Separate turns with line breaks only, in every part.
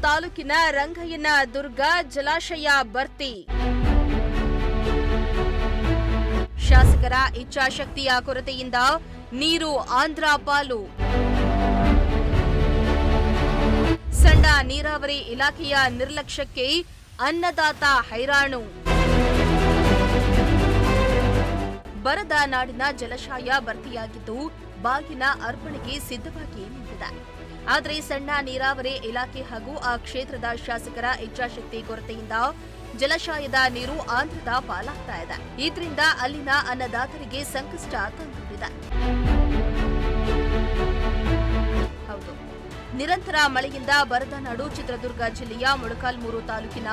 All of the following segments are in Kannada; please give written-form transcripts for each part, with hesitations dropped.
ತಾಲೂಕಿನ ರಂಗಯ್ಯನ ದುರ್ಗ ಜಲಾಶಯ ಭರ್ತಿ. ಶಾಸಕರ ಇಚ್ಛಾಶಕ್ತಿಯ ಕೊರತೆಯಿಂದ ನೀರು ಆಂಧ್ರ ಪಾಲು. ಸಣ್ಣ ನೀರಾವರಿ ಇಲಾಖೆಯ ನಿರ್ಲಕ್ಷ್ಯಕ್ಕೆ ಅನ್ನದಾತ ಹೈರಾಣು. ಬರದ ನಾಡಿನ ಜಲಾಶಯ ಭರ್ತಿಯಾಗಿದ್ದು ಬಾಗಿನ ಅರ್ಪಣೆಗೆ ಸಿದ್ಧವಾಗಿ ನಿಂತಿದೆ. ಆದರೆ ಸಣ್ಣ ನೀರಾವರಿ ಇಲಾಖೆ ಹಾಗೂ ಆ ಕ್ಷೇತ್ರದ ಶಾಸಕರ ಇಚ್ಛಾಶಕ್ತಿ ಕೊರತೆಯಿಂದ ಜಲಾಶಯದ ನೀರು ಆಂಧ್ರದ ಪಾಲಾಗ್ತಾ ಇದೆ. ಇದರಿಂದ ಅಲ್ಲಿನ ಅನ್ನದಾತರಿಗೆ ಸಂಕಷ್ಟ ತಂದೊಡ್ಡಿದೆ. ಹೌದು, ನಿರಂತರ ಮಳೆಯಿಂದ ಬರದ ನಾಡು ಚಿತ್ರದುರ್ಗ ಜಿಲ್ಲೆಯ ಮೊಳಕಾಲ್ಮೂರು ತಾಲೂಕಿನ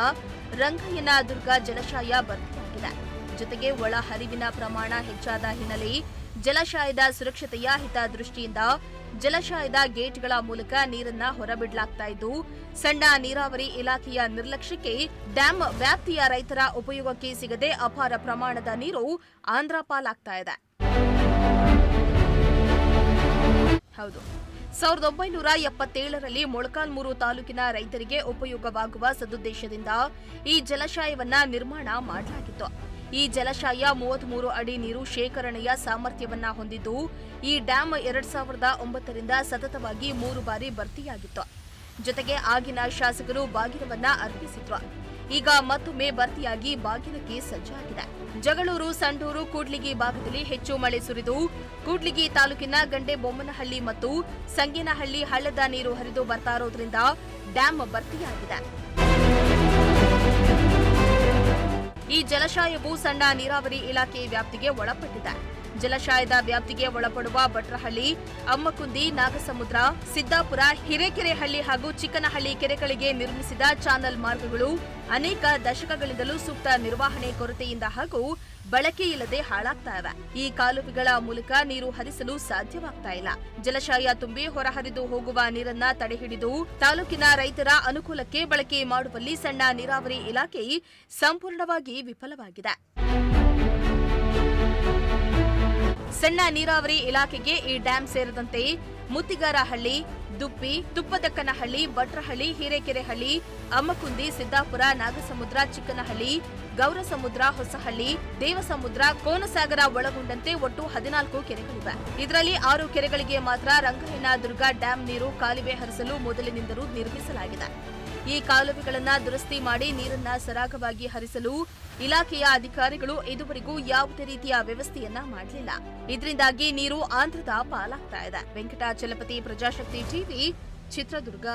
ರಂಗಯ್ಯನ ದುರ್ಗ ಜಲಾಶಯ ಭರ್ತಿಯಾಗಿದೆ. ಜೊತೆಗೆ ಒಳ ಹರಿವಿನ ಪ್ರಮಾಣ ಹೆಚ್ಚಾದ ಹಿನ್ನೆಲೆ ಜಲಾಶಯದ ಸುರಕ್ಷತೆಯ ಹಿತದೃಷ್ಟಿಯಿಂದ ಜಲಾಶಯದ ಗೇಟ್ಗಳ ಮೂಲಕ ನೀರನ್ನ ಹೊರಬಿಡಲಾಗ್ತಾ ಇದ್ದು, ಸಣ್ಣ ನೀರಾವರಿ ಇಲಾಖೆಯ ನಿರ್ಲಕ್ಷ್ಯಕ್ಕೆ ಡ್ಯಾಂ ವ್ಯಾಪ್ತಿಯ ರೈತರ ಉಪಯೋಗಕ್ಕೆ ಸಿಗದೆ ಅಪಾರ ಪ್ರಮಾಣದ ನೀರು ಆಂಧ್ರ ಪಾಲಾಗ್ತಾ ಇದೆ. ಹೌದು, 1977ರಲ್ಲಿ ಮೊಳಕಾಲ್ಮೂರು ತಾಲೂಕಿನ ರೈತರಿಗೆ ಉಪಯೋಗವಾಗುವ ಸದುದ್ದೇಶದಿಂದ ಈ ಜಲಾಶಯವನ್ನ ನಿರ್ಮಾಣ ಮಾಡಲಾಗಿತ್ತು. ಈ ಜಲಾಶಯ 33 ಅಡಿ ನೀರು ಶೇಖರಣೆಯ ಸಾಮರ್ಥ್ಯವನ್ನ ಹೊಂದಿದ್ದು, ಈ ಡ್ಯಾಂ 2009ರಿಂದ ಸತತವಾಗಿ 3 ಬಾರಿ ಭರ್ತಿಯಾಗಿತ್ತು. ಜೊತೆಗೆ ಆಗಿನ ಶಾಸಕರು ಬಾಗಿನವನ್ನ ಅರ್ಪಿಸಿದ್ರು. ಈಗ ಮತ್ತೊಮ್ಮೆ ಭರ್ತಿಯಾಗಿ ಬಾಗಿನಕ್ಕೆ ಸಜ್ಜಾಗಿದೆ. ಜಗಳೂರು, ಸಂಡೂರು, ಕೂಡ್ಲಿಗಿ ಭಾಗದಲ್ಲಿ ಹೆಚ್ಚು ಮಳೆ ಸುರಿದು ಕೂಡ್ಲಿಗಿ ತಾಲೂಕಿನ ಗಂಡೆಬೊಮ್ಮನಹಳ್ಳಿ ಮತ್ತು ಸಂಗೇನಹಳ್ಳಿ ಹಳ್ಳದ ನೀರು ಹರಿದು ಬರ್ತಾ ಇರೋದ್ರಿಂದ ಡ್ಯಾಂ ಭರ್ತಿಯಾಗಿದೆ. ಈ ಜಲಾಶಯವು ಸಣ್ಣ ನೀರಾವರಿ ಇಲಾಖೆ ವ್ಯಾಪ್ತಿಗೆ ಒಳಪಟ್ಟಿದೆ. ಜಲಾಶಯದ ವ್ಯಾಪ್ತಿಗೆ ಒಳಪಡುವ ಭಟ್ರಹಳ್ಳಿ, ಅಮ್ಮಕುಂದಿ, ನಾಗಸಮುದ್ರ, ಸಿದ್ದಾಪುರ, ಹಿರೇಕೆರೆಹಳ್ಳಿ ಹಾಗೂ ಚಿಕ್ಕನಹಳ್ಳಿ ಕೆರೆಗಳಿಗೆ ನಿರ್ಮಿಸಿದ ಚಾನಲ್ ಮಾರ್ಗಗಳು ಅನೇಕ ದಶಕಗಳಿಂದಲೂ ಸೂಕ್ತ ನಿರ್ವಹಣೆ ಕೊರತೆಯಿಂದ ಹಾಗೂ ಬಳಕೆ ಇಲ್ಲದೆ ಹಾಳಾಗ್ತಾ ಇವೆ. ಈ ಕಾಲುವೆಗಳ ಮೂಲಕ ನೀರು ಹರಿಸಲು ಸಾಧ್ಯವಾಗ್ತಾ ಇಲ್ಲ. ಜಲಾಶಯ ತುಂಬಿ ಹೊರಹರಿದು ಹೋಗುವ ನೀರನ್ನ ತಡೆಹಿಡಿದು ತಾಲೂಕಿನ ರೈತರ ಅನುಕೂಲಕ್ಕೆ ಬಳಕೆ ಮಾಡುವಲ್ಲಿ ಸಣ್ಣ ನೀರಾವರಿ ಇಲಾಖೆ ಸಂಪೂರ್ಣವಾಗಿ ವಿಫಲವಾಗಿದೆ. ಸಣ್ಣ ನೀರಾವರಿ ಇಲಾಖೆಗೆ ಈ ಡ್ಯಾಂ ಸೇರಿದಂತೆ ಮುತ್ತಿಗಾರಹಳ್ಳಿ, ದುಪ್ಪಿ, ತುಪ್ಪದಕ್ಕನಹಳ್ಳಿ, ಭಟ್ರಹಳ್ಳಿ, ಹಿರೇಕೆರೆಹಳ್ಳಿ, ಅಮ್ಮಕುಂದಿ, ಸಿದ್ದಾಪುರ, ನಾಗಸಮುದ್ರ, ಚಿಕ್ಕನಹಳ್ಳಿ, ಗೌರಸಮುದ್ರ, ಹೊಸಹಳ್ಳಿ, ದೇವಸಮುದ್ರ, ಕೋನಸಾಗರ ಒಳಗೊಂಡಂತೆ ಒಟ್ಟು 14 ಕೆರೆಗಳಿವೆ. ಇದರಲ್ಲಿ 6 ಕೆರೆಗಳಿಗೆ ಮಾತ್ರ ರಂಗಯ್ಯನ ದುರ್ಗ ಡ್ಯಾಂ ನೀರು ಕಾಲುವೆ ಹರಿಸಲು ಮೊದಲಿನಿಂದಲೂ ನಿರ್ಮಿಸಲಾಗಿದೆ. ಈ ಕಾಲುವೆಗಳನ್ನು ದುರಸ್ತಿ ಮಾಡಿ ನೀರನ್ನ ಸರಾಗವಾಗಿ ಹರಿಸಲು ಇಲಾಖೆಯ ಅಧಿಕಾರಿಗಳು ಇದುವರೆಗೂ ಯಾವುದೇ ರೀತಿಯ ವ್ಯವಸ್ಥೆಯನ್ನ ಮಾಡಲಿಲ್ಲ. ಇದರಿಂದಾಗಿ ನೀರು ಆಂಧ್ರದ ಪಾಲಾಗ್ತಾ ಇದೆ. ವೆಂಕಟಾಚಲಪತಿ, ಪ್ರಜಾಶಕ್ತಿ ಟಿವಿ, ಚಿತ್ರದುರ್ಗ.